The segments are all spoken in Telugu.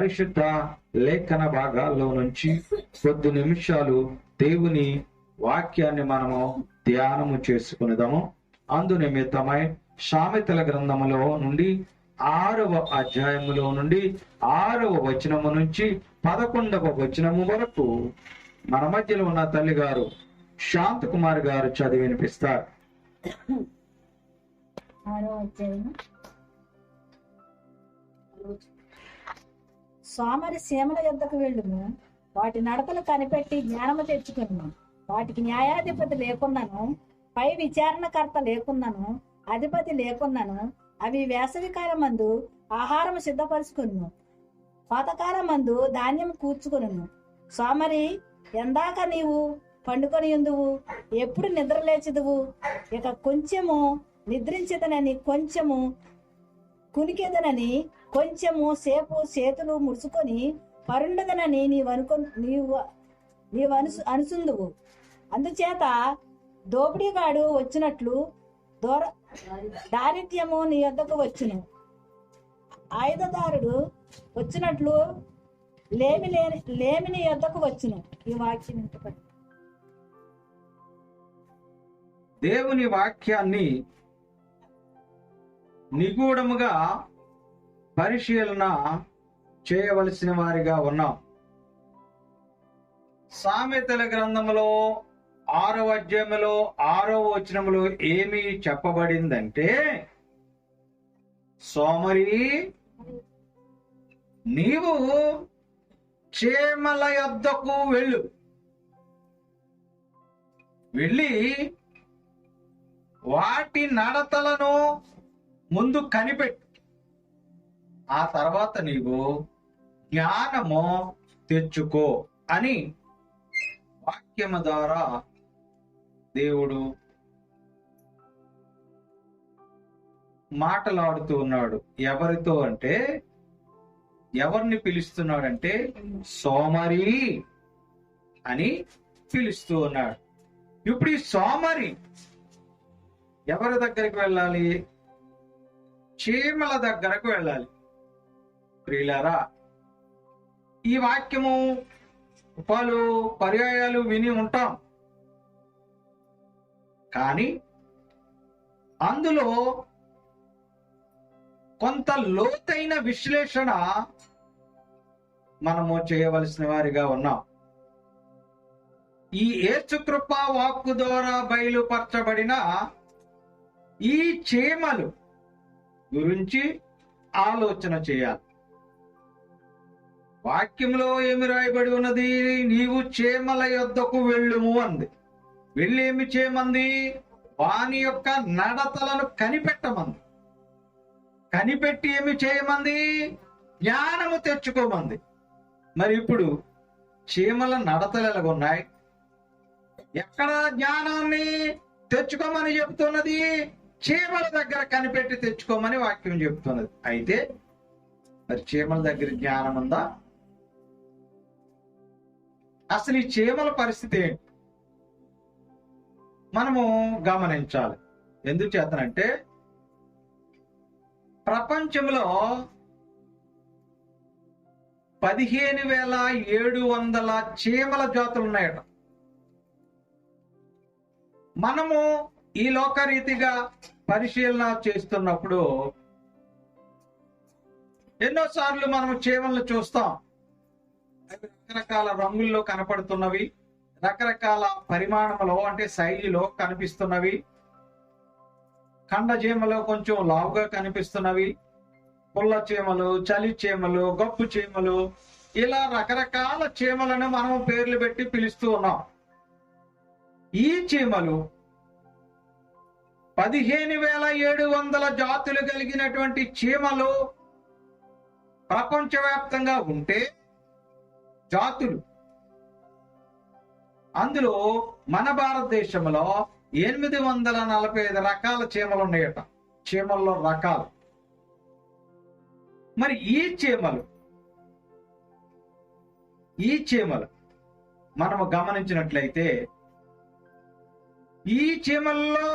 పరిశుద్ధ లేఖన భాగాల్లో నుంచి కొద్ది నిమిషాలు దేవుని వాక్యాన్ని మనము ధ్యానము చేసుకునేదాము. అందు నిమిత్తమై సామెతల గ్రంథములో నుండి 6వ అధ్యాయములో నుండి 6వ వచనము నుంచి 11వ వచనము వరకు మన మధ్యలో ఉన్న తల్లి గారు శాంతకుమారి గారు చదివి వినిపిస్తారు. సోమరి సీమల యొద్దకు వెళ్ళుము, వాటి నడతలు కనిపెట్టి జ్ఞానము తెచ్చుకును. వాటికి న్యాయాధిపతి లేకున్నాను, పై విచారణకర్త లేకున్నాను, అధిపతి లేకున్నాను. అవి వేసవికాలమందు ఆహారము సిద్ధపరుచుకును, కోతకాలమందు ధాన్యం కూర్చుకును. సోమరి, ఎందాక నీవు పండుకొని ఉందువు? ఎప్పుడు నిద్రలేచుదువు? ఇక కొంచెము నిద్రించదనని, కొంచెము కునికెదనని, కొంచెము సేపు చేతులు ముడుచుకొని పరుండదనని నీవు అనుసుందువు. అందుచేత దోపిడీగాడు వచ్చినట్లు దారిద్ర్యము నీ వద్దకు వచ్చును, ఆయుధదారుడు వచ్చినట్లు లేమి నీ వద్దకు వచ్చును. ఈ వాక్యం ఇంతపడి దేవుని వాక్యాన్ని నిగూఢముగా పరిశీలన చేయవలసిన వారిగా ఉన్నాం. సామెతల గ్రంథములో 6వ అధ్యాయములో 6వ వచనములో ఏమి చెప్పబడిందంటే, సోమరి, నీవు చేమల యొద్దకు వెళ్ళి వాటి నడతలను ముందు కనిపెట్టు, ఆ తర్వాత నీవు జ్ఞానము తెచ్చుకో అని వాక్యము ద్వారా దేవుడు మాటలాడుతూ ఉన్నాడు. ఎవరితో అంటే, ఎవరిని పిలుస్తున్నాడంటే సోమరి అని పిలుస్తూ ఉన్నాడు. ఇప్పుడు ఈ సోమరి ఎవరి దగ్గరికి వెళ్ళాలి? చీమల దగ్గరకు వెళ్ళాలి. ప్రియులారా, ఈ వాక్యము పలు పర్యాయాలు విని ఉంటాం, కానీ అందులో కొంత లోతైన విశ్లేషణ మనము చేయవలసిన వారిగా ఉన్నాం. ఈ యేసుకృప వాక్కు ద్వారా బయలుపరచబడిన ఈ చీమలు గురించి ఆలోచన చేయాలి. వాక్యంలో ఏమి రాయబడి ఉన్నది? నీవు చీమల యొద్దకు వెళ్ళుము అంది. వెళ్ళి ఏమి చేయమంది? వాని యొక్క నడతలను కనిపెట్టమంది. కనిపెట్టి ఏమి చేయమంది? జ్ఞానము తెచ్చుకోమంది. మరి ఇప్పుడు చీమల నడతలు ఎలాగున్నాయి? ఎక్కడ జ్ఞానాన్ని తెచ్చుకోమని చెప్తున్నది? చీమల దగ్గర కనిపెట్టి తెచ్చుకోమని వాక్యం చెప్తున్నది. అయితే మరి చీమల దగ్గర జ్ఞానం ఉందా? అసలు ఈ చీమల పరిస్థితి ఏంటి మనము గమనించాలి. ఎందుకు చేతనంటే, ప్రపంచంలో 15,700 చీమల జాతులు ఉన్నాయట. మనము ఈ లోకరీతిగా పరిశీలన చేస్తున్నప్పుడు ఎన్నోసార్లు మనము చీమలను చూస్తాం. అవి రకరకాల రంగుల్లో కనపడుతున్నవి, రకరకాల పరిమాణంలో అంటే శైలిలో కనిపిస్తున్నవి, కండ చీమలు కొంచెం లావుగా కనిపిస్తున్నవి, పుల్ల చీమలు, చలి చీమలు, గొప్పు చీమలు, ఇలా రకరకాల చీమలను మనం పేర్లు పెట్టి పిలుస్తూ ఉన్నాం. ఈ చీమలు 15,700 జాతులు కలిగినటువంటి చీమలు ప్రపంచవ్యాప్తంగా ఉంటే జాతులు, అందులో మన భారతదేశంలో 845 రకాల చీమలు ఉన్నాయట. చీమల్లో రకాలు. మరి ఈ చీమలు మనము గమనించినట్లయితే, ఈ చీమల్లో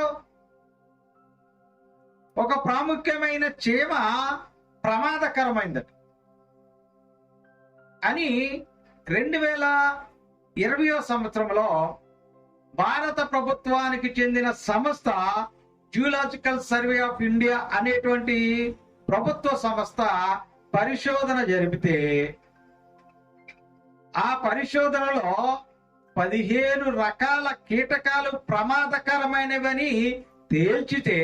ఒక ప్రాముఖ్యమైన చీమ ప్రమాదకరమైందట. అని 2020 సంవత్సరంలో భారత ప్రభుత్వానికి చెందిన సంస్థ జియోలాజికల్ సర్వే ఆఫ్ ఇండియా అనేటువంటి ప్రభుత్వ సంస్థ పరిశోధన జరిపితే ఆ పరిశోధనలో 15 రకాల కీటకాలు ప్రమాదకరమైనవని తేల్చితే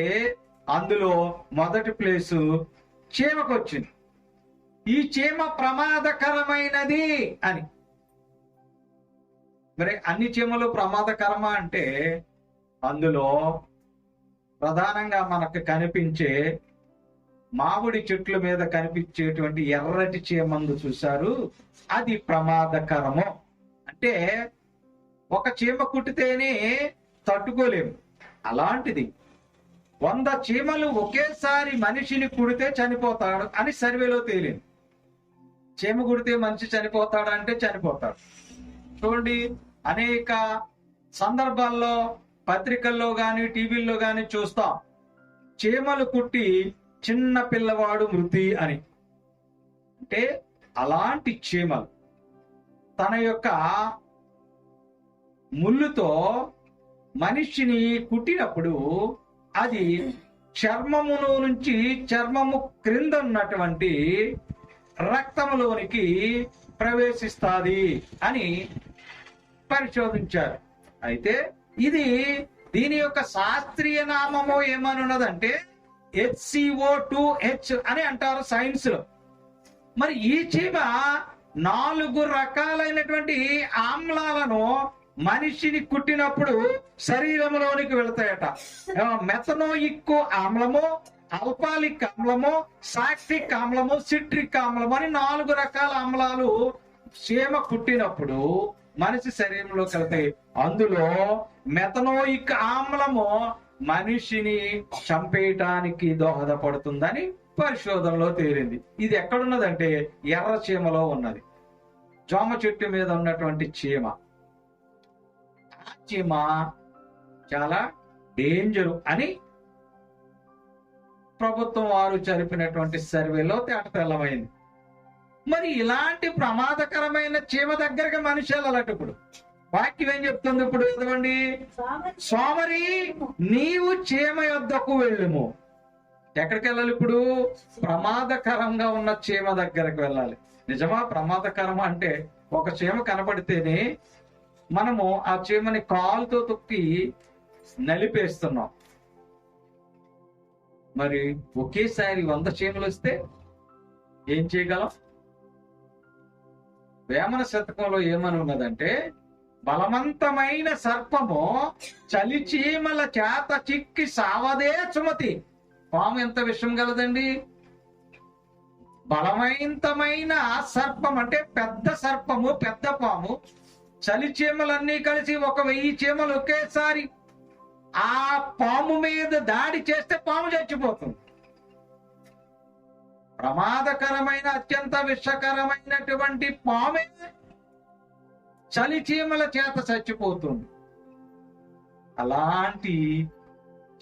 అందులో మొదటి ప్లేసు చీమకు వచ్చింది. ఈ చీమ ప్రమాదకరమైనది అని. మరి అన్ని చీమలు ప్రమాదకరమా అంటే అందులో ప్రధానంగా మనకు కనిపించే మామిడి చెట్ల మీద కనిపించేటువంటి ఎర్రటి చీమందు చూశారు, అది ప్రమాదకరము. అంటే ఒక చీమ కుట్టితేనే తట్టుకోలేము, అలాంటిది 100 చీమలు ఒకేసారి మనిషిని కుడితే చనిపోతాడు అని సర్వేలో తేలింది. చీమ కుడితే మనిషి చనిపోతాడు అంటే చనిపోతాడు. చూడండి, అనేక సందర్భాల్లో పత్రికల్లో గాని టీవీల్లో గాని చూస్తాం, చీమలు కుట్టి చిన్న పిల్లవాడు మృతి అని. అంటే అలాంటి చీమలు తన యొక్క ముళ్ళుతో మనిషిని కుట్టినప్పుడు అది చర్మములో నుంచి చర్మము క్రింద ఉన్నటువంటి రక్తములోనికి ప్రవేశిస్తాది అని పరిశోధించారు. అయితే దీని యొక్క శాస్త్రీయ నామము ఏమనున్నదంటే HCO2H అని అంటారు సైన్స్ లో. మరి ఈ చీమ 4 రకాలైనటువంటి ఆమ్లాలను మనిషిని కుట్టినప్పుడు శరీరంలోనికి వెళతాయట. మెథనోయిక్ ఆమ్లము, ఆల్ఫాలిక్ ఆమ్లము, సాక్టిక్ ఆమ్లము, సిట్రిక్ ఆమ్లము అని 4 రకాల ఆమ్లాలు చీమ కుట్టినప్పుడు మనిషి శరీరంలోకి వెళ్తాయి. అందులో మెథనోయిక్ ఆమ్లము మనిషిని చంపేయటానికి దోహదపడుతుందని పరిశోధనలో తేలింది. ఇది ఎక్కడున్నదంటే ఎర్ర చీమలో ఉన్నది. జామ చెట్టు మీద ఉన్నటువంటి చీమ. ఆ చీమ చాలా డేంజరు అని ప్రభుత్వం వారు జరిపినటువంటి సర్వేలో తేటతెల్లమైంది. మరి ఇలాంటి ప్రమాదకరమైన చీమ దగ్గరగా మనిషి వెళ్ళాలట. ఇప్పుడు వాక్యం ఏం చెప్తుంది? ఇప్పుడు చదవండి. సోమరి నీవు చీమ యొద్దకు వెళ్ళుము. ఎక్కడికి వెళ్ళాలి ఇప్పుడు? ప్రమాదకరంగా ఉన్న చీమ దగ్గరకు వెళ్ళాలి. నిజమా? ప్రమాదకరమా అంటే ఒక చీమ కనపడితేనే మనము ఆ చీమని కాలుతో తొక్కి నలిపేస్తున్నాం. మరి ఒకేసారి 100 చీమలు వస్తే ఏం చేయగలం? వేమన శతకంలో ఏమని ఉన్నదంటే, బలవంతమైన సర్పము చలి చీమల చేత చిక్కి సావదే సుమతి. పాము ఎంత విషం గలదండి! బలవంతమైన సర్పం అంటే పెద్ద సర్పము, పెద్ద పాము. చలి చీమలన్నీ కలిసి 1000 చీమలు ఒకేసారి ఆ పాము మీద దాడి చేస్తే పాము చచ్చిపోతుంది. ప్రమాదకరమైన అత్యంత విషకరమైనటువంటి పామే చలి చీమల చేత చచ్చిపోతుంది. అలాంటి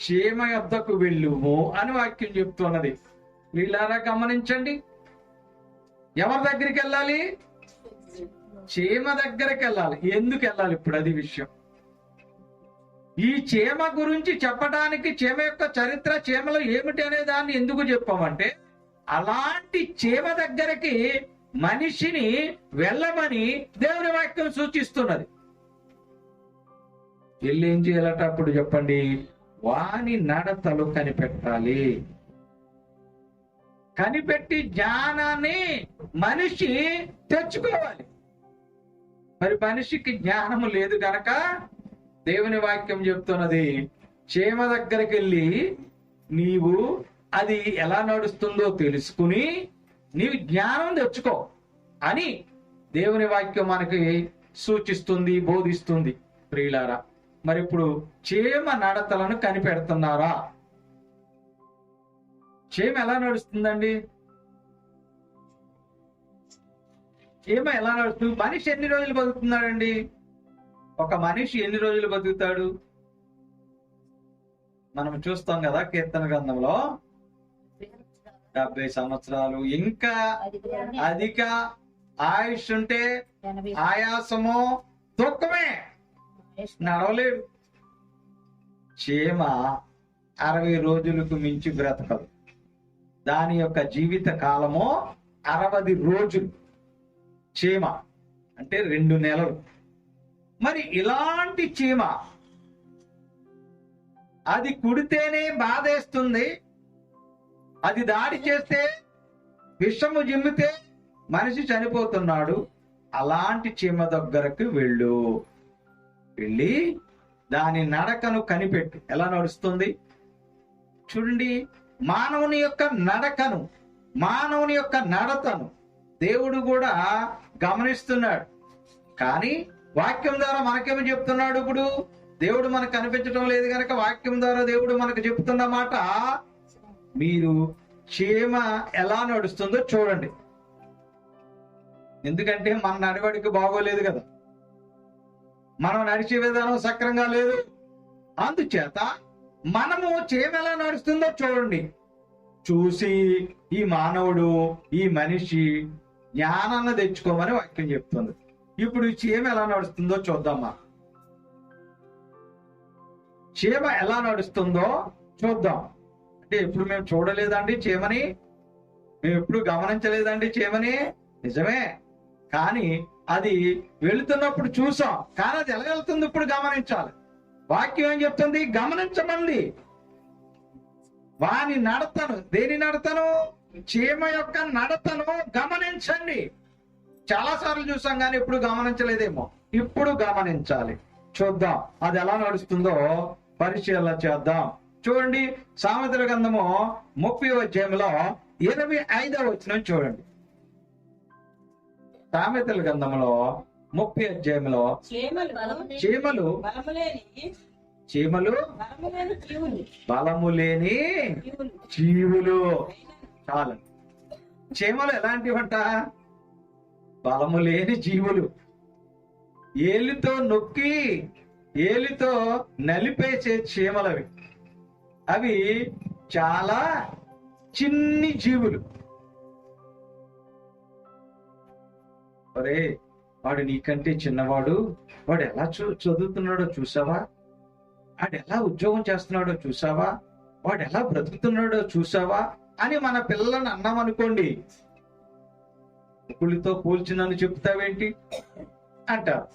చీమ యొద్దకు వెళ్ళుము అని వాక్యం చెప్తున్నది. వీళ్ళారా గమనించండి. ఎవరి దగ్గరికి వెళ్ళాలి? చీమ దగ్గరికి వెళ్ళాలి. ఎందుకు వెళ్ళాలి? ఇప్పుడు అది విషయం. ఈ చీమ గురించి చెప్పడానికి, చీమ యొక్క చరిత్ర, చీమలు ఏమిటి అనే దాన్ని ఎందుకు చెప్పామంటే, అలాంటి చీమ దగ్గరికి మనిషిని వెళ్ళమని దేవుని వాక్యం సూచిస్తున్నది. వెళ్ళి ఏం చేయాలట అప్పుడు చెప్పండి? వాని నడతలు కనిపెట్టాలి. కనిపెట్టి జ్ఞానాన్ని మనిషి తెచ్చుకోవాలి. మరి మనిషికి జ్ఞానము లేదు గనక దేవుని వాక్యం చెప్తున్నది, చీమ దగ్గరికి వెళ్ళి నీవు అది ఎలా నడుస్తుందో తెలుసుకుని నీవు జ్ఞానం తెచ్చుకో అని దేవుని వాక్యం మనకి సూచిస్తుంది, బోధిస్తుంది. ప్రియులారా, మరి ఇప్పుడు చీమ నడతలను కనిపెడుతున్నారా? చీమ ఎలా నడుస్తుందండి? చీమ ఎలా నడుస్తుంది? మనిషి ఎన్ని రోజులు బతుకుతున్నాడండి? ఒక మనిషి ఎన్ని రోజులు బతుకుతాడు? మనం చూస్తాం కదా కీర్తన గ్రంథంలో 70 సంవత్సరాలు, ఇంకా అధిక ఆయుష్ ఉంటే 80 ఆయాసము దుఃఖమే, నడవలేడు. చీమ 60 రోజులకు మించి బ్రతకదు. దాని యొక్క జీవిత కాలము 60 రోజులు. చీమ అంటే 2 నెలలు. మరి ఇలాంటి చీమ అది కుడితేనే బాధేస్తుంది, అది దాడి చేస్తే విషము జిమ్మితే మనిషి చనిపోతున్నాడు. అలాంటి చీమ దగ్గరకు వెళ్ళి దాని నడకను కనిపెట్టు. ఎలా నడుస్తుంది చూడండి. మానవుని యొక్క నడకను, మానవుని యొక్క నడతను దేవుడు కూడా గమనిస్తున్నాడు. కానీ వాక్యం ద్వారా మనకేమో చెప్తున్నాడు. ఇప్పుడు దేవుడు మనకు కనిపించడం లేదు కనుక వాక్యం ద్వారా దేవుడు మనకు చెప్తున్న మాట, మీరు చీమ ఎలా నడుస్తుందో చూడండి. ఎందుకంటే మన నడవడికి బాగోలేదు కదా, మనం నడిచే విధానం సక్రంగా లేదు. అందుచేత మనము చీమ ఎలా నడుస్తుందో చూడండి. చూసి ఈ మానవుడు, ఈ మనిషి జ్ఞానాన్ని తెచ్చుకోమని వాక్యం చెప్తుంది. ఇప్పుడు ఈ చీమ ఎలా నడుస్తుందో చూద్దామా. చీమ ఎలా నడుస్తుందో చూద్దాం. అంటే ఎప్పుడు మేము చూడలేదండి చీమని, మేము ఎప్పుడు గమనించలేదండి చీమని. నిజమే, కానీ అది వెళుతున్నప్పుడు చూసాం. కానీ అది ఎలా వెళ్తుంది ఇప్పుడు గమనించాలి. వాక్యం ఏం చెప్తుంది? గమనించమంది. వాని నడతను, దేని నడతను? చీమ యొక్క నడతను గమనించండి. చాలా సార్లు చూసాం కానీ ఇప్పుడు గమనించలేదేమో. ఇప్పుడు గమనించాలి. చూద్దాం అది ఎలా నడుస్తుందో పరిశీలన చేద్దాం. చూడండి, సామెతల గ్రంథము 30వ అధ్యాయంలో 25వ వచనం చూడండి. సామెతల గ్రంథంలో 30 అధ్యాయంలో చీమలు బలము లేని జీవులు. చాలు. చీమలు ఎలాంటివంట? బలము లేని జీవులు. ఏలితో నొక్కి, ఏలితో నలిపేసే చీమలవి. అవి చాలా చిన్ని జీవులు. ఒరే, వాడు నీకంటే చిన్నవాడు, వాడు ఎలా చదువుతున్నాడో చూసావా? వాడు ఎలా ఉద్యోగం చేస్తున్నాడో చూసావా? వాడు ఎలా బ్రతుకుతున్నాడో చూసావా అని మన పిల్లలను అన్నామనుకోండి, ఒకళ్ళతో పోల్చి నన్ను చెప్తావేంటి అంటారు.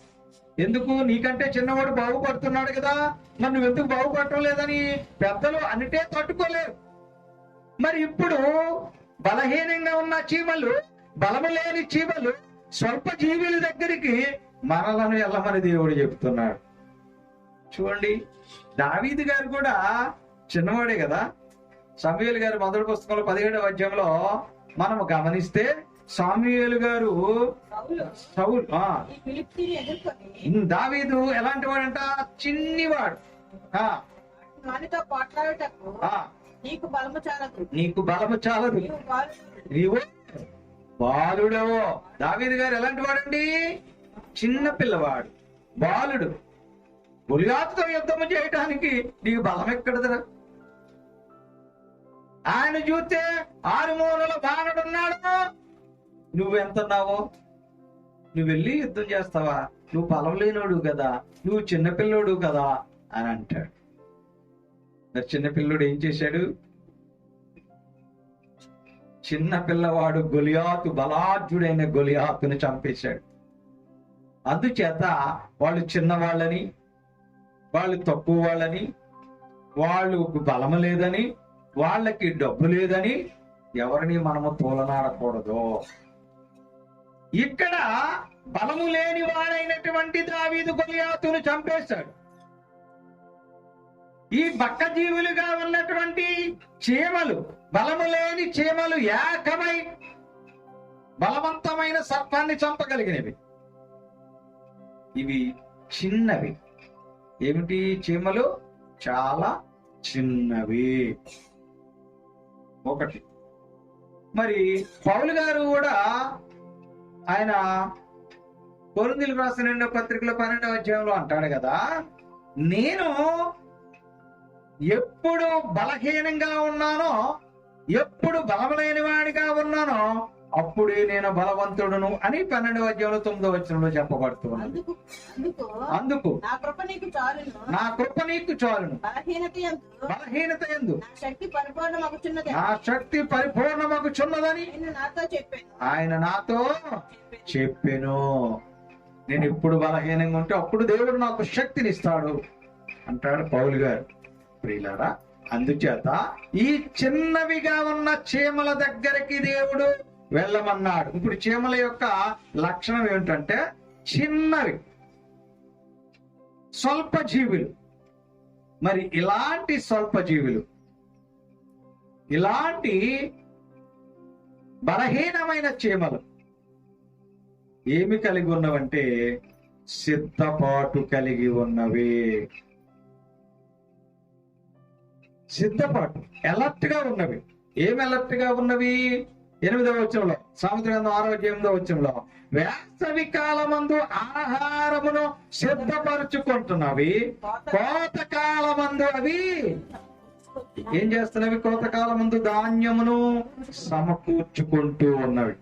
ఎందుకు? నీకంటే చిన్నవాడు బాగుపడుతున్నాడు కదా, మరి నువ్వు ఎందుకు బాగుపడటం లేదని పెద్దలు అనిటే తట్టుకోలేరు. మరి ఇప్పుడు బలహీనంగా ఉన్న చీమలు, బలము లేని చీమలు, స్వల్ప జీవుల దగ్గరికి మనలను వెళ్ళమని దేవుడు చెప్తున్నాడు. చూడండి, దావీదు గారు కూడా చిన్నవాడే కదా. సమూయేలు గారు మొదటి పుస్తకంలో 17వ అధ్యాయంలో మనము గమనిస్తే సమూయేలు గారు దావీదు ఎలాంటి వాడంట? చిన్నివాడు. నీకు బలము చాలదు, నీవు బాలుడవో. దావీదు గారు ఎలాంటి వాడండి? చిన్న పిల్లవాడు, బాలుడు. గొలియాతుతో యుద్ధము చేయటానికి నీకు బలం ఎక్కడదరా? ఆయన చూస్తే 6 మూలల బాణుడున్నాడు. నువ్వెంతున్నావో? నువ్వు వెళ్ళి యుద్ధం చేస్తావా? నువ్వు బలం లేనోడు కదా, నువ్వు చిన్నపిల్లోడు కదా అని అంటాడు. మరి చిన్నపిల్లోడు ఏం చేశాడు? చిన్న పిల్లవాడు గొలియాతు, బలాఢ్యుడైన గొలియాతుని చంపేశాడు. అందుచేత వాళ్ళు చిన్నవాళ్ళని, వాళ్ళు తక్కువ వాళ్ళని, వాళ్ళకు బలము లేదని, వాళ్ళకి డబ్బు లేదని ఎవరిని మనము తోలనాడకూడదు. ఇక్కడ బలము లేని వాడైనటువంటి దావీదు గొలియాతును చంపేశాడు. ఈ బక్క జీవులుగా ఉన్నటువంటి చీమలు, బలము లేని చీమలు ఏకమై బలవంతమైన సర్పాన్ని చంపగలిగినవి. ఇవి చిన్నవి. ఏమిటి? చీమలు చాలా చిన్నవి. ఒకటి. మరి పౌలు గారు కూడా ఆయన కొరింథీయులకు రాసిన 2వ పత్రికలో 12వ అధ్యాయంలో అంటాడు కదా, నేను ఎప్పుడు బలహీనంగా ఉన్నానో, ఎప్పుడు బలము లేని వాడిగా ఉన్నానో అప్పుడే నేను బలవంతుడును అని 12వ అధ్యాయంలో 9వ వచనంలో చెప్పబడుతున్నది. అందుకు అందుకు అందుకు నా కృప నీకు చాలును, నా కృప నీకు చాలును, బలహీనత యందు నా శక్తి పరిపూర్ణమగుచున్నది నా శక్తి పరిపూర్ణమగుచున్నదని నేను నాతో చెప్పాను. ఆయన నాతో చెప్పెను. నేను ఇప్పుడు బలహీనంగా ఉంటే అప్పుడు దేవుడు నాకు శక్తిని ఇస్తాడు అంటాడు పౌలు గారు. ప్రియులారా, అందుచేత ఈ చిన్నవిగా ఉన్న చీమల దగ్గరికి దేవుడు వెళ్ళమన్నాడు. ఇప్పుడు చీమల యొక్క లక్షణం ఏమిటంటే చిన్నవి, స్వల్ప జీవులు. మరి ఇలాంటి స్వల్ప జీవులు, ఇలాంటి బలహీనమైన చీమలు ఏమి కలిగి ఉన్నవంటే సిద్ధపాటు కలిగి ఉన్నవి. సిద్ధపాటు, అలర్ట్ గా ఉన్నవి. ఏమి అలర్ట్ గా ఉన్నవి? 8వ వచనంలో, సామెతల గ్రంథం 6వ అధ్యాయం 8వ వచనంలో, వేసవి కాలమందు ఆహారమును సిద్ధపరచుకుంటున్నవి, కోతకాలమందు అవి ఏం చేస్తున్నవి? కోతకాలమందు ధాన్యమును సమకూర్చుకుంటూ ఉన్నవి.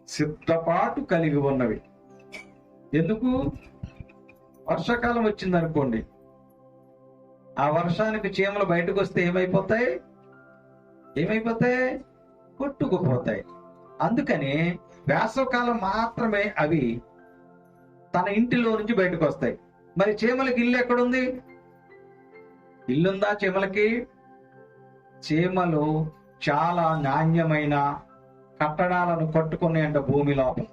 సిద్ధపాటు కలిగి ఉన్నవి. ఎందుకు? వర్షాకాలం వచ్చింది అనుకోండి, ఆ వర్షానికి చీమలు బయటకు వస్తే ఏమైపోతాయి? కొట్టుకుపోతాయి. అందుకని వేసవకాలం మాత్రమే అవి తన ఇంటిలో నుంచి బయటకు వస్తాయి. మరి చీమలకి ఇల్లు ఎక్కడుంది? ఇల్లుందా చీమలకి? చీమలు చాలా నాణ్యమైన కట్టడాలను కట్టుకున్నాయంట భూమి లోపల.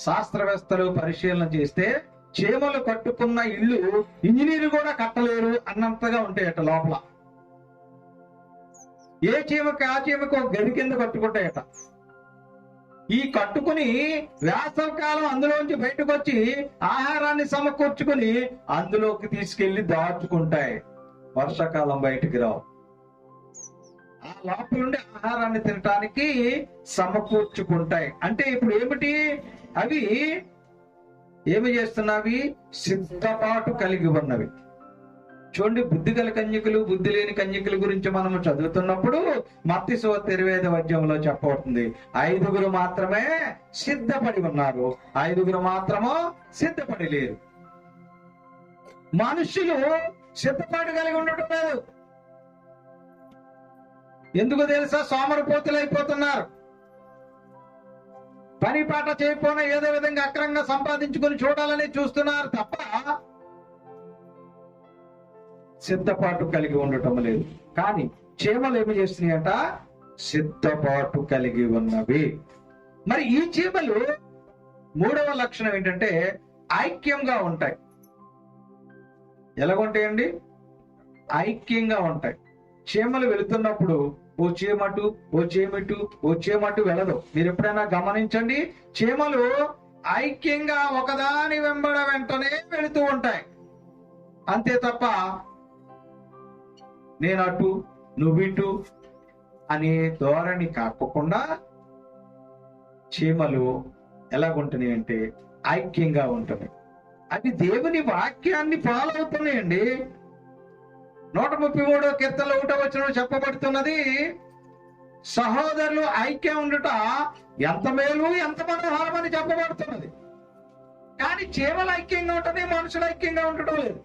శాస్త్రవేత్తలు పరిశీలన చేస్తే చీమలు కట్టుకున్న ఇల్లు ఇంజనీర్ కూడా కట్టలేరు అన్నంతగా ఉంటాయట లోపల. ఏ చీమకి ఆ చీమకి ఒక గది కింద కట్టుకుంటాయట. ఈ కట్టుకుని వేసవకాలం అందులోంచి బయటకు వచ్చి ఆహారాన్ని సమకూర్చుకుని అందులోకి తీసుకెళ్లి దాచుకుంటాయి. వర్షాకాలం బయటికి రావు. ఆ లోపల నుండి ఆహారాన్ని తినటానికి సమకూర్చుకుంటాయి. అంటే ఇప్పుడు ఏమిటి? అవి ఏమి చేస్తున్నవి? సిద్ధపాటు కలిగి ఉన్నవి. చూడండి, బుద్ధి గల కన్యకులు, బుద్ధి లేని కన్యకుల గురించి మనము చదువుతున్నప్పుడు మత్తయి సువార్త 25వ అధ్యాయంలో చెప్పబడుతుంది. 5 మాత్రమే సిద్ధపడి ఉన్నారు, 5 మాత్రము సిద్ధపడి లేరు. మనుషులు సిద్ధపాటు కలిగి ఉండటం లేదు. ఎందుకు తెలుసా? సోమరిపోతులు అయిపోతున్నారు. పని పాట చేయకపోయినా ఏదో విధంగా అక్రంగా సంపాదించుకొని చూడాలని చూస్తున్నారు తప్ప సిద్ధపాటు కలిగి ఉండటం లేదు. కానీ చీమలు ఏమి చేస్తున్నాయట? సిద్ధపాటు కలిగి ఉన్నవి. మరి ఈ చీమలు 3వ లక్షణం ఏంటంటే ఐక్యంగా ఉంటాయి. ఎలాగుంటాయండి? ఐక్యంగా ఉంటాయి. చీమలు వెళుతున్నప్పుడు ఓ చీమటు ఓ చీమటు ఓ చీమటు వెళ్ళదు. మీరు ఎప్పుడైనా గమనించండి, చీమలు ఐక్యంగా ఒకదాని వెంటనే వెళుతూ ఉంటాయి. అంతే తప్ప నేను అటు నువ్విటు అనే ధోరణి కాకుండా చీమలు ఎలాగుంటున్నాయి అంటే ఐక్యంగా ఉంటున్నాయి. అవి దేవుని వాక్యాన్ని ఫాలో అవుతున్నాయండి. 133వ కీర్తనలో 1వ వచనంలో చెప్పబడుతున్నది, సహోదరులు ఐక్యం ఉండుట ఎంత మేలు ఎంత మనోహరం అని చెప్పబడుతున్నది. కానీ చీమలు ఐక్యంగా ఉంటుంది, మనుషులు ఐక్యంగా ఉండటం లేదు.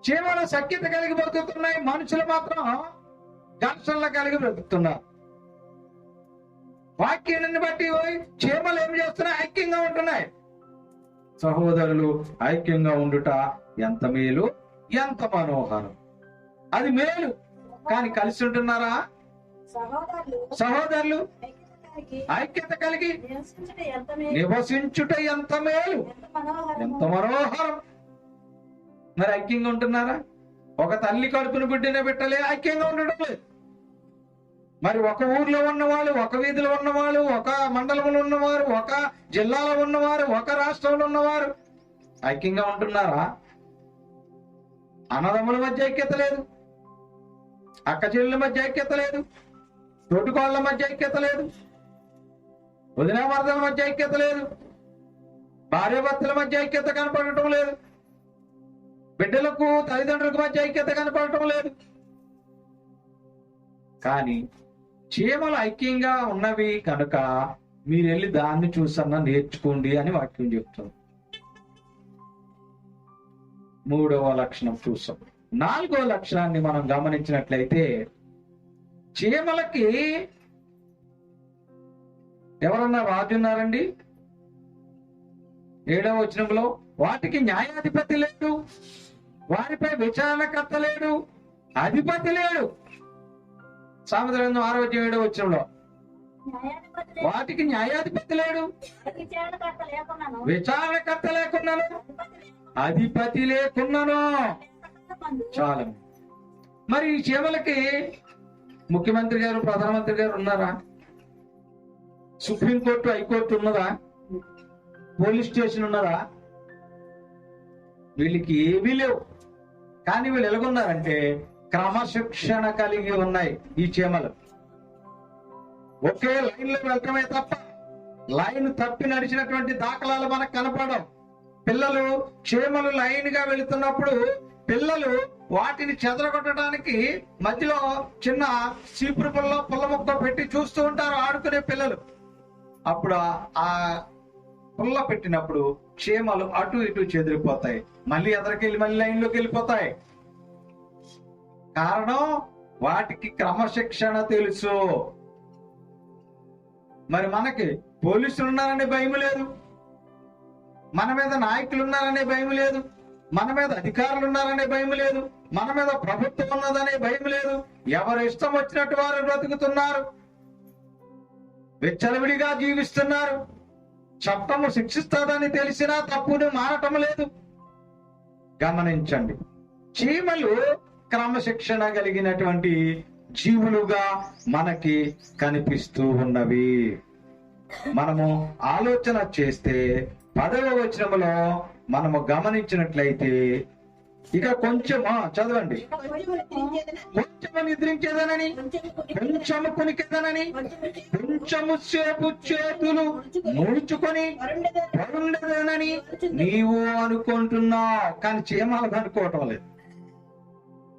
చీమలు సఖ్యత కలిగి బ్రతుకుతున్నాయి, మనుషులు మాత్రం ఘర్షణలు కలిగి బ్రతుకుతున్నారు. వాక్యాన్ని బట్టి చీమలు ఏం చేస్తున్నాయి? ఐక్యంగా ఉంటున్నాయి. సహోదరులు ఐక్యంగా ఉండుట ఎంత మేలు ఎంత మనోహరం. అది మేలు. కానీ కలిసి ఉంటున్నారా? సహోదరులు ఐక్యత కలిగి నివసించుట ఎంత మేలు ఎంత మనోహరం. మరి ఐక్యంగా ఉంటున్నారా? ఒక తల్లి కడుపును బిడ్డనే పెట్టలే ఐక్యంగా ఉండడం లేదు. మరి ఒక ఊర్లో ఉన్నవాళ్ళు, ఒక వీధిలో ఉన్నవాళ్ళు, ఒక మండలంలో ఉన్నవారు, ఒక జిల్లాలో ఉన్నవారు, ఒక రాష్ట్రంలో ఉన్నవారు ఐక్యంగా ఉంటున్నారా? అన్నదమ్ముల మధ్య ఐక్యత లేదు, అక్క చెల్లెల మధ్య ఐక్యత లేదు, తోటికోళ్ల మధ్య ఐక్యత లేదు, వదిన మరదల మధ్య ఐక్యత లేదు, భార్యాభర్తల మధ్య ఐక్యత కనపడటం లేదు, బిడ్డలకు తల్లిదండ్రులకు మధ్య ఐక్యత కనపడటం లేదు. కానీ చీమలు ఐక్యంగా ఉన్నవి కనుక మీరు వెళ్ళి దాన్ని చూసన్నా నేర్చుకోండి అని వాక్యం చెప్తుంది. 3వ లక్షణం చూసాం. 4వ లక్షణాన్ని మనం గమనించినట్లయితే చీమలకి ఎవరన్నా రాజు ఉన్నారండి? 7వ వచనంలో వాటికి న్యాయాధిపతి లేడు, వారిపై విచారణకర్త లేడు, అధిపతి లేడు. సామెతల గ్రంథం 6వ అధ్యాయం 7వ వచనంలో వాటికి న్యాయాధిపతి లేడు, విచారణకర్త లేకున్నాను, అధిపతి లేకున్నాను. చాలా. మరి ఈ చీమలకి ముఖ్యమంత్రి గారు, ప్రధానమంత్రి గారు ఉన్నారా? సుప్రీంకోర్టు, హైకోర్టు ఉన్నదా? పోలీస్ స్టేషన్ ఉన్నదా? వీళ్ళకి ఏమీ లేవు. కానీ వీళ్ళు ఎలాగున్నారంటే క్రమశిక్షణ కలిగి ఉన్నాయి ఈ చీమలు. ఒకే లైన్ లో వెళ్ళటమే తప్ప లైన్ తప్పి నడిచినటువంటి దాఖలాలు మనకు కనపడవు. పిల్లలు చీమలు లైన్ గా వెళుతున్నప్పుడు పిల్లలు వాటిని చెదరగొట్టడానికి మధ్యలో చిన్న చీపురు పుల్ల ముక్క పెట్టి చూస్తూ ఉంటారు ఆడుకునే పిల్లలు. అప్పుడు ఆ పుల్ల పెట్టినప్పుడు చీమలు అటు ఇటు చెదిరిపోతాయి, మళ్ళీ ఎదరికెళ్ళి మళ్ళీ లైన్లోకి వెళ్ళిపోతాయి. కారణం వాటికి క్రమశిక్షణ తెలుసు. మరి మనకి పోలీసులు ఉన్నారనే భయం లేదు, మన మీద నాయకులు ఉన్నారనే భయం లేదు, మన మీద అధికారులు ఉన్నారనే భయం లేదు, మన మీద ప్రభుత్వం ఉన్నదనే భయం లేదు. ఎవరు ఇష్టం వచ్చినట్టు వారు బ్రతుకుతున్నారు, విచ్చలవిడిగా జీవిస్తున్నారు. చట్టము శిక్షిస్తుందని తెలిసినా తప్పుని మారటం లేదు. గమనించండి, చీమలు క్రమశిక్షణ కలిగినటువంటి జీవులుగా మనకి కనిపిస్తూ ఉన్నవి. మనము ఆలోచన చేస్తే 10వ వచనములో మనము గమనించినట్లయితే ఇక కొంచెం చదవండి. కొంచెము నిద్రించేదనని, కొంచెము కునికెదనని, కొంచెము సేపు చేతులు ముడుచుకొని పరుండేదనని నీవు అనుకుంటున్నావు. కానీ చీమలు అనుకోవటం లేదు.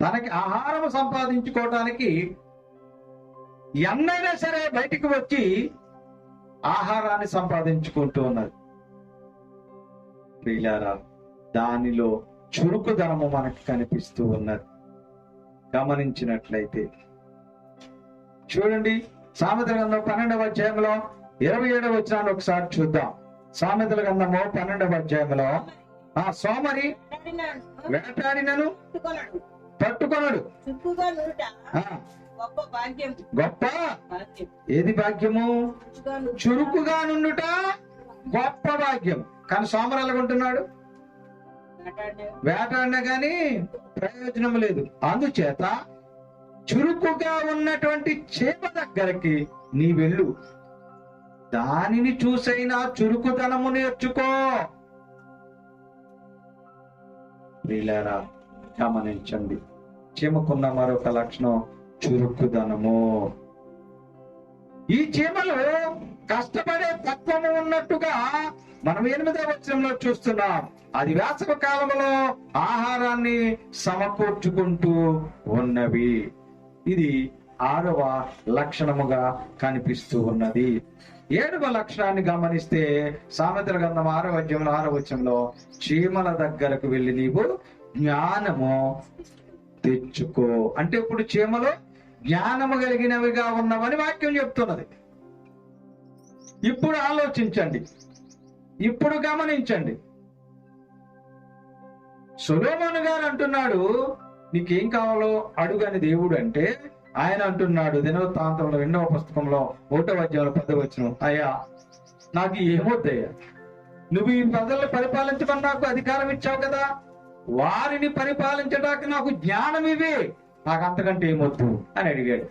తనకి ఆహారం సంపాదించుకోవటానికి ఎన్నైనా సరే బయటికి వచ్చి ఆహారాన్ని సంపాదించుకుంటూ ఉన్నది. ప్రియులారా, దానిలో చురుకుదనము మనకు కనిపిస్తూ ఉన్నది. గమనించినట్లయితే చూడండి, సామెతల గ్రంథం 12వ అధ్యాయంలో 27వ వచనాన్ని ఒకసారి చూద్దాం. సామెతల గ్రంథము 12వ అధ్యాయంలో సోమరి వేటాడినను పట్టుకొనడు. గొప్ప ఏది భాగ్యము? చురుకుగా నుండుట గొప్ప భాగ్యం. కానీ సోమరు ఎలాగుంటున్నాడు? వేటాడినా గాని ప్రయోజనం లేదు. అందుచేత చురుకుగా ఉన్నటువంటి చీమ దగ్గరికి నీ వెళ్ళు, దానిని చూసైనా చురుకుదనము నేర్చుకో. ప్రియులారా, గమనించండి, చీమకున్న మరొక లక్షణం చురుకుదనము. ఈ చీమలు కష్టపడే తత్వము ఉన్నట్టుగా మనం 8వ వచనంలో చూస్తున్నాం. అది వేసవి కాలంలో ఆహారాన్ని సమకూర్చుకుంటూ ఉన్నవి. ఇది 6వ లక్షణముగా కనిపిస్తూ ఉన్నది. 7వ లక్షణాన్ని గమనిస్తే సామెతల గ్రంథం 6వ అధ్యాయంలో 6వ వచనంలో చీమల దగ్గరకు వెళ్ళి నీవు జ్ఞానము తెచ్చుకో అంటే ఇప్పుడు చీమలు జ్ఞానము కలిగినవిగా ఉన్నవని వాక్యం చెప్తున్నది. ఇప్పుడు ఆలోచించండి, ఇప్పుడు గమనించండి. సొలొమోను గారు అంటున్నాడు, నీకేం కావాలో అడుగని దేవుడు అంటే, ఆయన అంటున్నాడు దినవృత్తాంతంలో 2వ పుస్తకంలో 1వ అధ్యాయంలో 10వ వచనం, అయ్యా నాకు ఏమొద్దయ్యా, నువ్వు ఈ ప్రజలను పరిపాలించమని నాకు అధికారం ఇచ్చావు కదా, వారిని పరిపాలించడానికి నాకు జ్ఞానం ఇవి, నాకు అంతకంటే ఏమొద్దు అని అడిగాడు.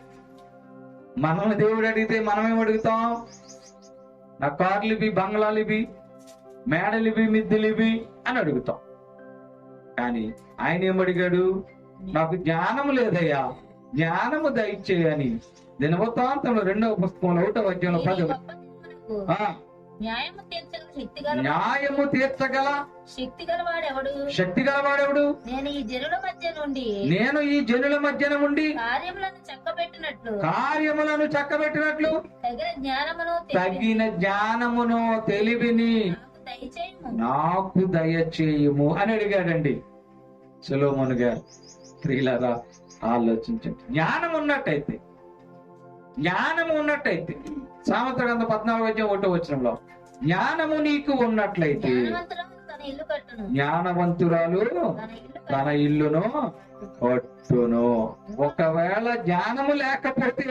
మనల్ని దేవుడు అడిగితే మనమేం అడుగుతాం? నా కార్లు ఇవి, బంగ్లాలు ఇవి, మేడలు ఇవి, మిద్దెలు ఇవి అని అడుగుతాం. కానీ ఆయన ఏమడిగాడు? నాకు జ్ఞానము లేదయ్యా, జ్ఞానము దయచేయని దినవృత్తాంతంలో 2వ పుస్తకంలో 1వ అధ్యాయంలో 10వ న్యాయము తీర్చగల శక్తి గలవాడెవడు? నేను ఈ జనుల మధ్య నుండి కార్యములను చక్కబెట్టినట్లు తగిన జ్ఞానమును తెలివిని నాకు దయచేయుము అని అడిగాడండి సొలొమోను గారు. స్త్రీలారా ఆలోచించండి. జ్ఞానం ఉన్నట్టయితే సామెతల గ్రంథం 14:1 జ్ఞానము నీకు ఉన్నట్లయితే జ్ఞానవంతురాలు తన ఇల్లును కట్టును. ఒకవేళ జ్ఞానము లేకపోతే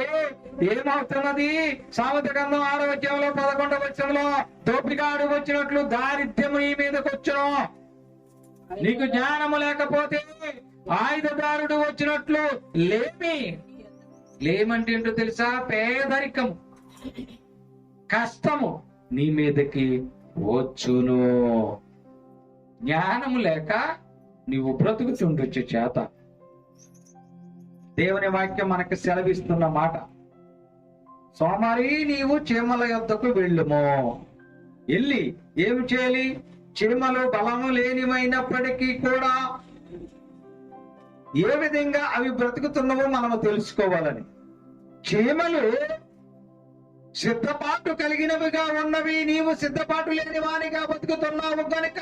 ఏమవుతున్నది? సామెతల గ్రంథం 6:11 దోపిడిగాడు వచ్చినట్లు దారిద్ర్యము నీ మీదకి వచ్చును. నీకు జ్ఞానము లేకపోతే ఆయుధదారుడు వచ్చినట్లు లేమంటే ఏంటో తెలుసా? పేదరికము, కష్టము నీ మీదకి వచ్చును. జ్ఞానము లేక నీవు బ్రతుకుతుండొచ్చు చేత. దేవుని వాక్యం మనకు సెలవిస్తున్న మాట, సోమరి నీవు చీమల యొద్దకు వెళ్ళుము. వెళ్ళి ఏమి చేయాలి? చీమలు బలము లేనివైనప్పటికీ కూడా ఏ విధంగా అవి బ్రతుకుతున్నావో మనము తెలుసుకోవాలని. చీమలు సిద్ధపాటు కలిగినవిగా ఉన్నవి, నీవు సిద్ధపాటు లేని వానిగా బతుకుతున్నావు కనుక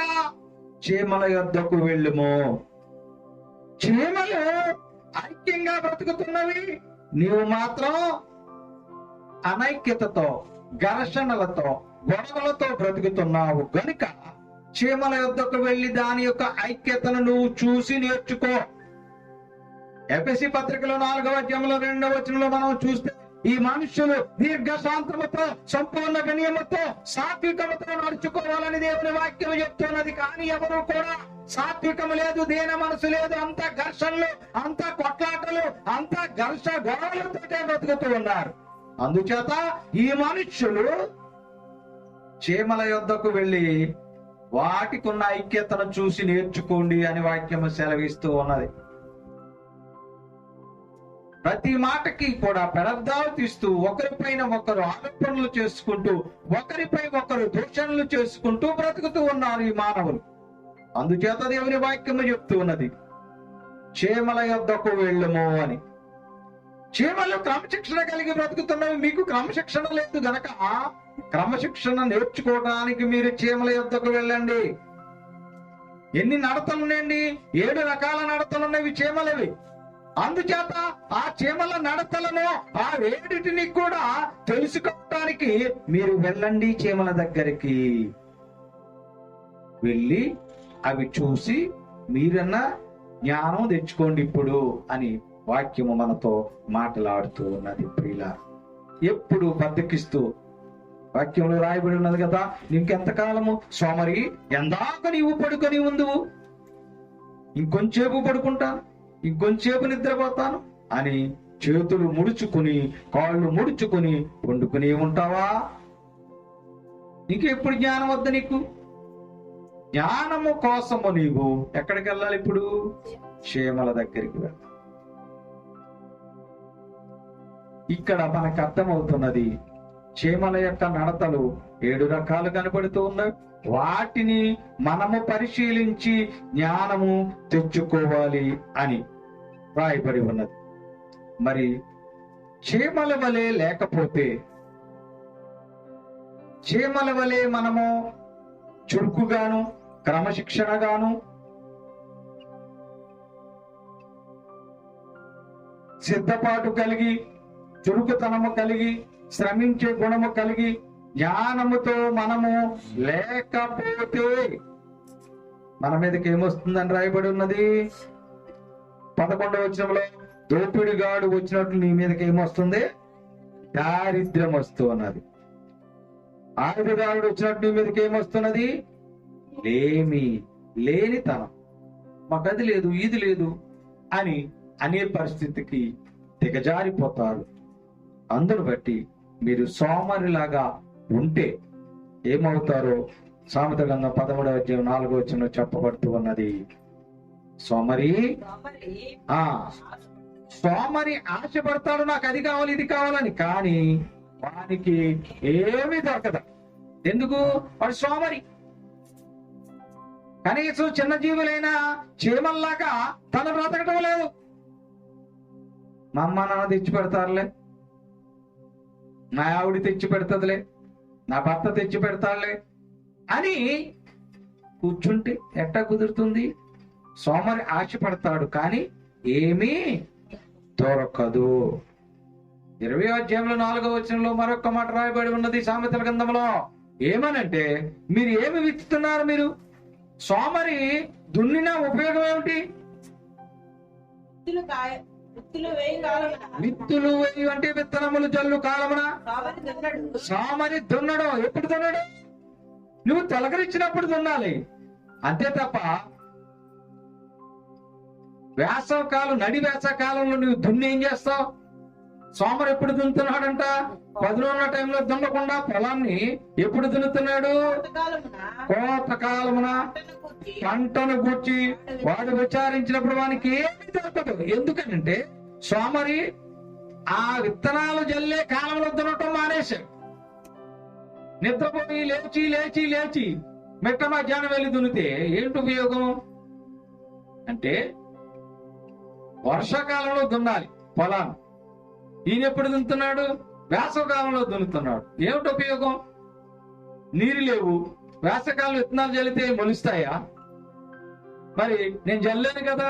చీమల యొద్దకు వెళ్ళుము. చీమలు ఐక్యంగా బ్రతుకుతున్నవి, నీవు మాత్రం అనైక్యతతో, ఘర్షణలతో, గొడవలతో బ్రతుకుతున్నావు గనుక చీమల యొద్దకు వెళ్లి దాని యొక్క ఐక్యతను నువ్వు చూసి నేర్చుకో. ఎఫెసీ పత్రికలో 4:2 మనం చూస్తే ఈ మనుషులు దీర్ఘశాంతముతో, సంపూర్ణ వినయముతో, సాత్వికముతో నడుచుకోవాలని దేవుని వాక్యం చెప్తున్నది. కానీ ఎవరు కూడా సాత్వికము లేదు, దీన మనసు లేదు. అంత ఘర్షణలు, అంత కొట్లాటలు, అంత గొడవలతో బ్రతుకుతూ ఉన్నారు. అందుచేత ఈ మనుష్యులు చీమల యొద్దకు వెళ్ళి వాటికున్న ఐక్యతను చూసి నేర్చుకోండి అని వాక్యము సెలవిస్తూ ఉన్నది. ప్రతి మాటకి కూడా పెడర్థాలు తీస్తూ, ఒకరిపైన ఒకరు ఆరోపణలు చేసుకుంటూ, ఒకరిపై ఒకరు దూషణలు చేసుకుంటూ బ్రతుకుతూ ఉన్నారు ఈ మానవులు. అందుచేత దేవుని వాక్యము చెప్తూ ఉన్నది, చీమల యొద్దకు వెళ్ళము అని. చీమలు క్రమశిక్షణ కలిగి బ్రతుకుతున్నవి, మీకు క్రమశిక్షణ లేదు గనక క్రమశిక్షణ నేర్చుకోవడానికి మీరు చీమల యొద్దకు వెళ్ళండి. ఎన్ని నడతలున్నాయండి? 7 రకాల నడతలున్నవి చీమలవి. అందుచేత ఆ చీమల నడతలను, ఆ వేడిటిని కూడా తెలుసుకోవటానికి మీరు వెళ్ళండి చీమల దగ్గరికి. వెళ్ళి అవి చూసి మీరన్నా జ్ఞానం తెచ్చుకోండి ఇప్పుడు అని వాక్యము మనతో మాట్లాడుతూ ఉన్నది. ప్రియుల, ఎప్పుడు బద్దకిస్తూ వాక్యంలో రాయబడి ఉన్నది కదా, నీకెంతకాలము సోమరి, ఎందాక నీవు పడుకొని ఉందువు, ఇంకొంచేపు పడుకుంటాను, ఇంకొంచేపు నిద్రపోతాను అని చేతులు ముడుచుకుని, కాళ్ళు ముడుచుకుని పండుకుని ఉంటావా? ఇంకెప్పుడు జ్ఞానం వద్ద నీకు? జ్ఞానము కోసము నీవు ఎక్కడికి వెళ్ళాలి? ఇప్పుడు చీమల దగ్గరికి వెళ్ళాలి. ఇక్కడ మనకు అర్థమవుతున్నది, చీమల యొక్క నడతలు 7 రకాలు కనబడుతూ ఉన్నాయి. వాటిని మనము పరిశీలించి జ్ఞానము తెచ్చుకోవాలి అని రాయబడి ఉన్నది. మరి చీమల వలె లేకపోతే, చీమల వలె మనము చురుకుగాను, క్రమశిక్షణగాను, సిద్ధపాటు కలిగి, చురుకుతనము కలిగి, శ్రమించే గుణము కలిగి, జ్ఞానముతో మనము లేకపోతే మన మీదకి ఏమొస్తుందని రాయబడి ఉన్నది. 11వ వచనంలో దోపిడిగాడు వచ్చినట్లు నీ మీదకి ఏమొస్తుంది? దారిద్ర్యం వస్తూ ఉన్నది. ఆయుధగాడు వచ్చినట్టు నీ మీదకి ఏమొస్తున్నది? లేనితనం. మాకు అది లేదు, ఇది లేదు అని అనే పరిస్థితికి దిగజారిపోతారు. అందును బట్టి మీరు సోమరిలాగా ఉంటే ఏమవుతారో సామెతల గ్రంథం 13:4 చెప్పబడుతూ ఉన్నది. సోమరి ఆశపడతాడు, నాకు అది కావాలి, ఇది కావాలని. కానీ వానికి ఏమీ దొరకదు. ఎందుకు? వాడు సోమరి. కనీసం చిన్న జీవులైనా చీమల్లాగా తను బ్రతకటం లేదు. మా అమ్మ నాన్న తెచ్చి పెడతారులే, నా ఆవిడ తెచ్చి పెడతదిలే, నా భర్త తెచ్చి పెడతాడులే అని కూర్చుంటే ఎట్టా కుదురుతుంది? సోమరి ఆశపడతాడు కానీ ఏమీ దొరకదు. 20వ అధ్యాయంలో 4వ వచనంలో మరొక మాట రాయబడి ఉన్నది సామెతల గ్రంథంలో. ఏమనంటే, మీరు ఏమి విత్తుతున్నారు? మీరు సోమరి దున్నిన ఉపయోగం ఏమిటి? విత్తులు వేయి కాలమున విత్తులు వేయి అంటే విత్తనములు జల్లు కాలమున సోమరి దున్నడు. సోమరి దున్నడం. ఎప్పుడు దున్నడు? నువ్వు తొలకరించినప్పుడు దున్నాలి, అంతే తప్ప వేసవకాలం నడి వేసవకాలంలో నువ్వు దున్ని ఏం చేస్తావు? సోమరు ఎప్పుడు దున్నుతున్నాడంట? పదునున్న టైంలో దున్నకుండా పొలాన్ని ఎప్పుడు దున్నుతున్నాడు? కోతకాలమున పంటను గూర్చి వాడు విచారించినప్పుడు వానికి ఏమి దొరకదు. ఎందుకనంటే సోమరి ఆ విత్తనాలు జల్లే కాలంలో దున్నటం మానేశాడు. నిద్రపోయి లేచి లేచి లేచి మెట్ట మధ్యాహ్నం వెళ్ళి దున్నితే ఏంటి ఉపయోగం? అంటే వర్షాకాలంలో దున్నాలి పొలాన్ని. ఈయన ఎప్పుడు దున్నుతున్నాడు? వేసవకాలంలో దున్నుతున్నాడు. ఏమిటి ఉపయోగం? నీరు లేవు, వేసవకాలం విత్తనాలు జల్లితే మొలుస్తాయా? మరి నేను జల్లాను కదా,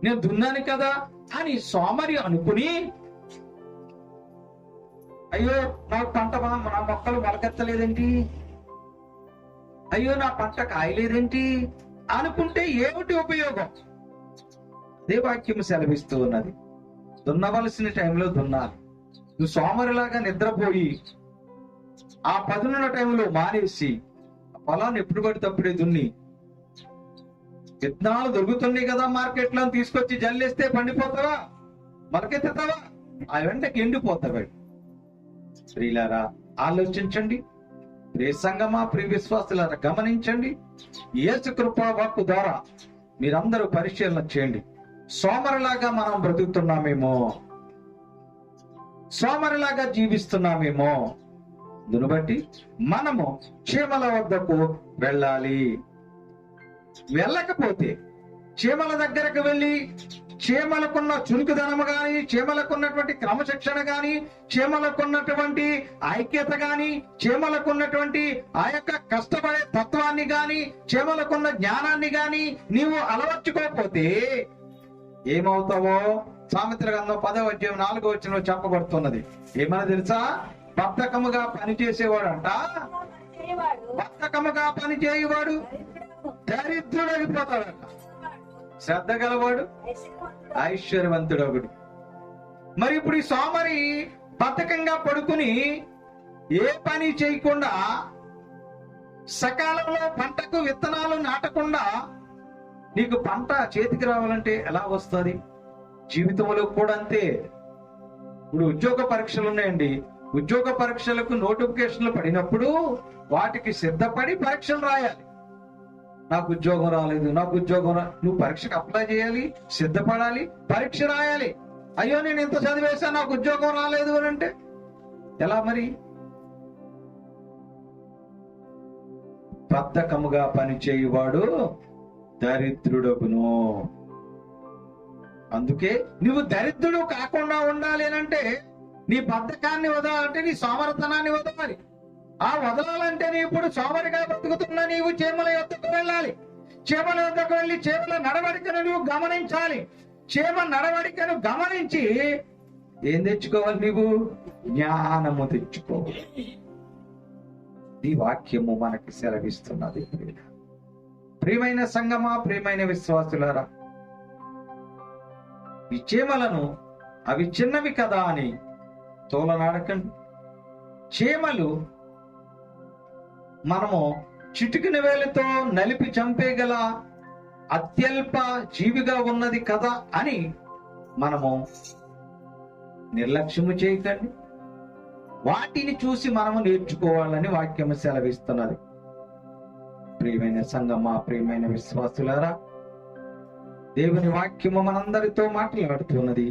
నేను దున్నాను కదా అని సోమరి అనుకుని, అయ్యో నాకు పంట నా మొక్కలు మొలకెత్తలేదేంటి, అయ్యో నా పంట కాయలేదేంటి అనుకుంటే ఏమిటి ఉపయోగం? అదే వాక్యం సెలవిస్తూ ఉన్నది. దున్నవలసిన టైంలో దున్నాలి. నువ్వు సోమరిలాగా నిద్రపోయి ఆ పదునున్న టైంలో మానేసి పొలాన్ని ఎప్పుడు పడితే అప్పుడే దున్ని విత్తనాలు దొరుకుతున్నాయి కదా మార్కెట్ లో తీసుకొచ్చి జల్లేస్తే పండిపోతావా? మొలకెత్తుతావా? ఆ వెంటకి ఎండిపోతావు. స్త్రీలారా ఆలోచించండి, ప్రియ సంగమా, ప్రియ విశ్వాసులారా గమనించండి. యేసు కృపా వాక్కు ద్వారా మీరందరూ పరిశీలన చేయండి. సోమరిలాగా మనం బ్రతుకుతున్నామేమో, సోమరిలాగా జీవిస్తున్నామేమో. దీన్ని బట్టి మనము చీమల వద్దకు వెళ్ళాలి. వెళ్ళకపోతే చీమల దగ్గరకు వెళ్ళి చీమలకున్న చురుకుదనము గాని, చీమలకున్నటువంటి క్రమశిక్షణ గాని, చీమలకున్నటువంటి ఐక్యత గాని, చీమలకున్నటువంటి ఆ యొక్క కష్టపడే తత్వాన్ని గాని, చీమలకున్న జ్ఞానాన్ని గాని నీవు అలవర్చుకోకపోతే ఏమవుతావో సామెతల గ్రంథం 10వ అధ్యాయం 4వ వచనంలో చెప్పబడుతున్నది. ఏమన్నా తెలుసా? బద్ధకముగా పనిచేసేవాడంట, బద్ధకముగా పనిచేయవాడు దరిద్రుడైపోతాడట, శ్రద్ధ గలవాడు ఐశ్వర్యవంతుడు ఒకడు. మరి ఇప్పుడు ఈ సోమరి బద్ధకంగా పడుకుని ఏ పని చేయకుండా, సకాలంలో పంటకు విత్తనాలు నాటకుండా నీకు పంట చేతికి రావాలంటే ఎలా వస్తుంది? జీవితంలో కూడా అంతే. ఇప్పుడు ఉద్యోగ పరీక్షలు ఉన్నాయండి. ఉద్యోగ పరీక్షలకు నోటిఫికేషన్లు పడినప్పుడు వాటికి సిద్ధపడి పరీక్షలు రాయాలి. నాకు ఉద్యోగం రాలేదు, నాకు ఉద్యోగం నువ్వు పరీక్షకు అప్లై చేయాలి, సిద్ధపడాలి, పరీక్ష రాయాలి. అయ్యో నేను ఇంత చదివేసా నాకు ఉద్యోగం రాలేదు అని అంటే ఎలా? మరి బద్ధకముగా పనిచేయువాడు దరిద్రుడగును. అందుకే నువ్వు దరిద్రుడు కాకుండా ఉండాలి అంటే నీ బద్ధకాన్ని వదలాలంటే నీ సోమరతనాన్ని వదలాలి. ఆ వదలాలంటే నీ ఇప్పుడు సోమరిగా బతుకుతున్న నీవు చీమల యొద్దకు వెళ్ళాలి. చీమల యొద్దకు వెళ్ళి చీమల నడవడికను నువ్వు గమనించాలి. చీమ నడవడికను గమనించి ఏం తెచ్చుకోవాలి? నీవు జ్ఞానము తెచ్చుకోవాలి. ఈ వాక్యము మనకి సెలవిస్తున్నది. ప్రియమైన సంగమా, ప్రియమైన విశ్వాసులారా, ఈ చీమలను అవి చిన్నవి కదా అని తోలనాడకండి. చీమలు మనము చిటికిన వేలుతో నలిపి చంపేగల అత్యల్ప జీవిగా ఉన్నది కదా అని మనము నిర్లక్ష్యము చేయకండి. వాటిని చూసి మనము నేర్చుకోవాలని వాక్యము సెలవిస్తున్నది. ప్రియమైన సంగమా, ప్రియమైన విశ్వాసులారా, దేవుని వాక్యము మనందరితో మాట్లాడుతున్నది.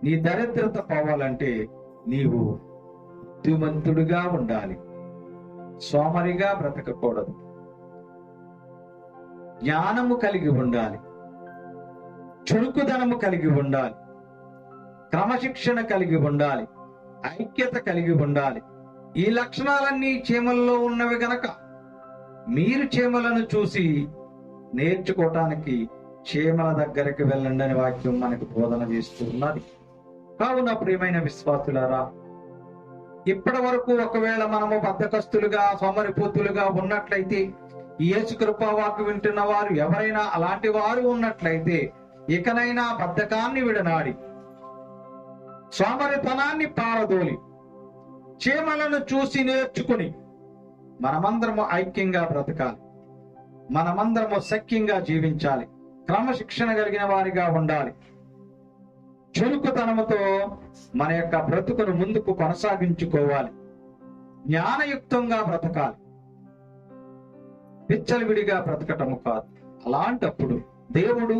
నీ దరిద్రత పోవాలంటే నీవు బుద్ధిమంతుడుగా ఉండాలి, సోమరిగా బ్రతకకూడదు, జ్ఞానము కలిగి ఉండాలి, చురుకుదనము కలిగి ఉండాలి, క్రమశిక్షణ కలిగి ఉండాలి, ఐక్యత కలిగి ఉండాలి. ఈ లక్షణాలన్నీ చీమల్లో ఉన్నవి గనక మీరు చీమలను చూసి నేర్చుకోవటానికి చీమల దగ్గరికి వెళ్ళండి అని వాక్యం మనకు బోధన చేస్తూ ఉన్నది. కావున ప్రియమైన విశ్వాసులారా, ఇప్పటి వరకు ఒకవేళ మనము బద్ధకస్తులుగా సోమరిపోతులుగా ఉన్నట్లయితే, యేసు కృపావాక్కు వింటున్న వారు ఎవరైనా అలాంటి వారు ఉన్నట్లయితే, ఇకనైనా బద్ధకాన్ని విడనాడి సోమరితనాన్ని పారదోలి చీమలను చూసి నేర్చుకుని మనమందరము ఐక్యంగా బ్రతకాలి, మనమందరము సఖ్యంగా జీవించాలి, క్రమశిక్షణ కలిగిన వారిగా ఉండాలి. చురుకుతనముతో మన యొక్క బ్రతుకును ముందుకు కొనసాగించుకోవాలి, జ్ఞానయుక్తంగా బ్రతకాలి, విచ్చలవిడిగా బ్రతకటము కాదు. అలాంటప్పుడు దేవుడు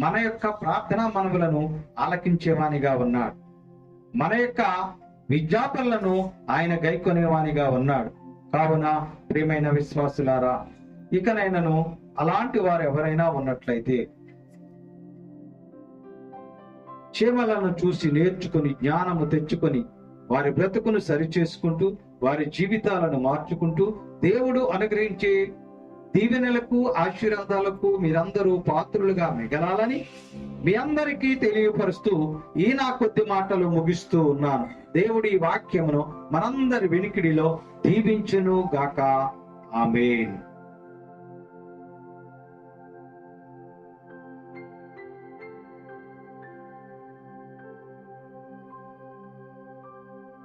మన యొక్క ప్రార్థనా మనవులను ఆలకించేవానిగా ఉన్నాడు, మన యొక్క విజ్ఞాపనలను ఆయన గైకొనేవానిగా ఉన్నాడు. కావున ప్రియమైన విశ్వాసులారా, ఇకనైనను అలాంటి వారు ఎవరైనా ఉన్నట్లయితే చీమలను చూసి నేర్చుకుని జ్ఞానము తెచ్చుకొని వారి బ్రతుకును సరిచేసుకుంటూ వారి జీవితాలను మార్చుకుంటూ దేవుడు అనుగ్రహించే దీవెనలకు ఆశీర్వాదాలకు మీరందరూ పాత్రులుగా మిగలాలని మీ అందరికీ తెలియపరుస్తూ ఈ నా కొద్ది మాటలు ముగిస్తూ ఉన్నాను. దేవుడి వాక్యమును మనందరి వినికిడిలో దీవించును గాక. ఆమేన్.